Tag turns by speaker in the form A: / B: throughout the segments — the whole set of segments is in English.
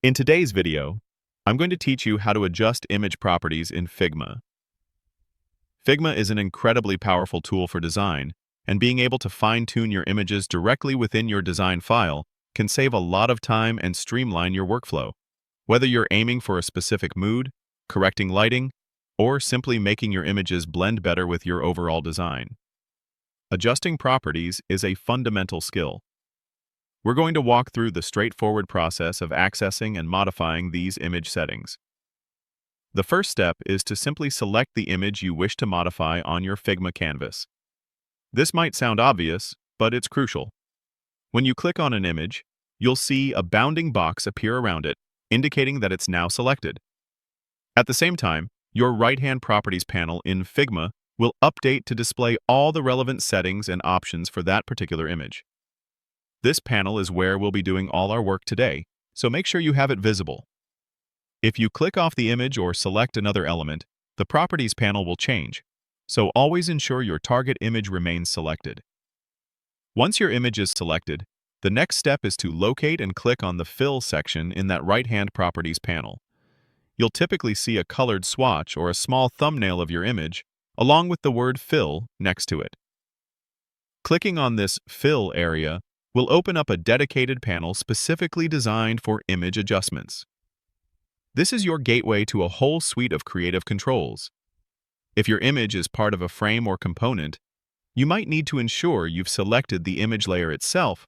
A: In today's video, I'm going to teach you how to adjust image properties in Figma. Figma is an incredibly powerful tool for design, and being able to fine-tune your images directly within your design file can save a lot of time and streamline your workflow. Whether you're aiming for a specific mood, correcting lighting, or simply making your images blend better with your overall design. Adjusting properties is a fundamental skill. We're going to walk through the straightforward process of accessing and modifying these image settings. The first step is to simply select the image you wish to modify on your Figma canvas. This might sound obvious, but it's crucial. When you click on an image, you'll see a bounding box appear around it, indicating that it's now selected. At the same time, your right-hand properties panel in Figma will update to display all the relevant settings and options for that particular image. This panel is where we'll be doing all our work today, so make sure you have it visible. If you click off the image or select another element, the Properties panel will change, so always ensure your target image remains selected. Once your image is selected, the next step is to locate and click on the Fill section in that right-hand Properties panel. You'll typically see a colored swatch or a small thumbnail of your image, along with the word Fill next to it. Clicking on this Fill area will open up a dedicated panel specifically designed for image adjustments. This is your gateway to a whole suite of creative controls. If your image is part of a frame or component, you might need to ensure you've selected the image layer itself,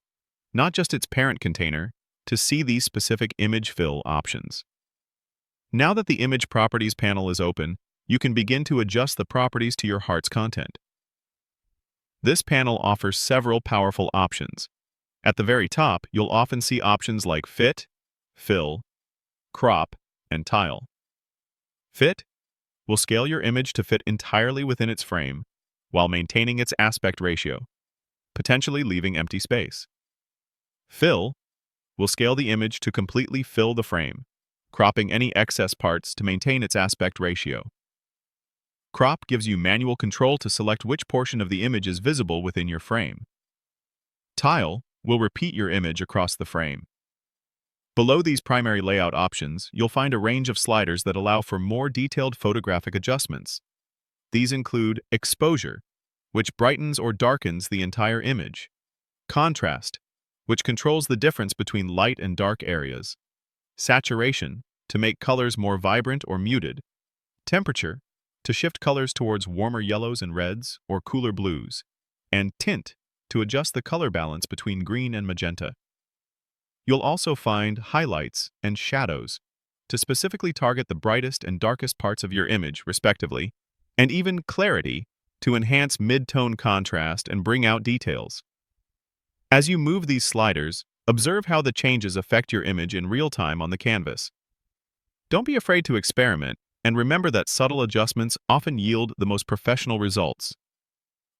A: not just its parent container, to see these specific image fill options. Now that the Image Properties panel is open, you can begin to adjust the properties to your heart's content. This panel offers several powerful options. At the very top, you'll often see options like Fit, Fill, Crop, and Tile. Fit will scale your image to fit entirely within its frame while maintaining its aspect ratio, potentially leaving empty space. Fill will scale the image to completely fill the frame, cropping any excess parts to maintain its aspect ratio. Crop gives you manual control to select which portion of the image is visible within your frame. Tile will repeat your image across the frame. Below these primary layout options, you'll find a range of sliders that allow for more detailed photographic adjustments. These include Exposure, which brightens or darkens the entire image; Contrast, which controls the difference between light and dark areas; Saturation, to make colors more vibrant or muted; Temperature, to shift colors towards warmer yellows and reds or cooler blues; and Tint, to adjust the color balance between green and magenta. You'll also find Highlights and Shadows, to specifically target the brightest and darkest parts of your image, respectively, and even Clarity, to enhance mid-tone contrast and bring out details. As you move these sliders, observe how the changes affect your image in real time on the canvas. Don't be afraid to experiment, and remember that subtle adjustments often yield the most professional results.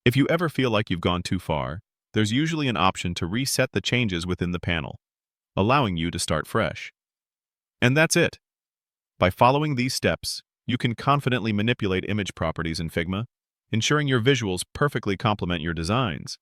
A: If you ever feel like you've gone too far, there's usually an option to reset the changes within the panel, allowing you to start fresh. And that's it. By following these steps, you can confidently manipulate image properties in Figma, ensuring your visuals perfectly complement your designs.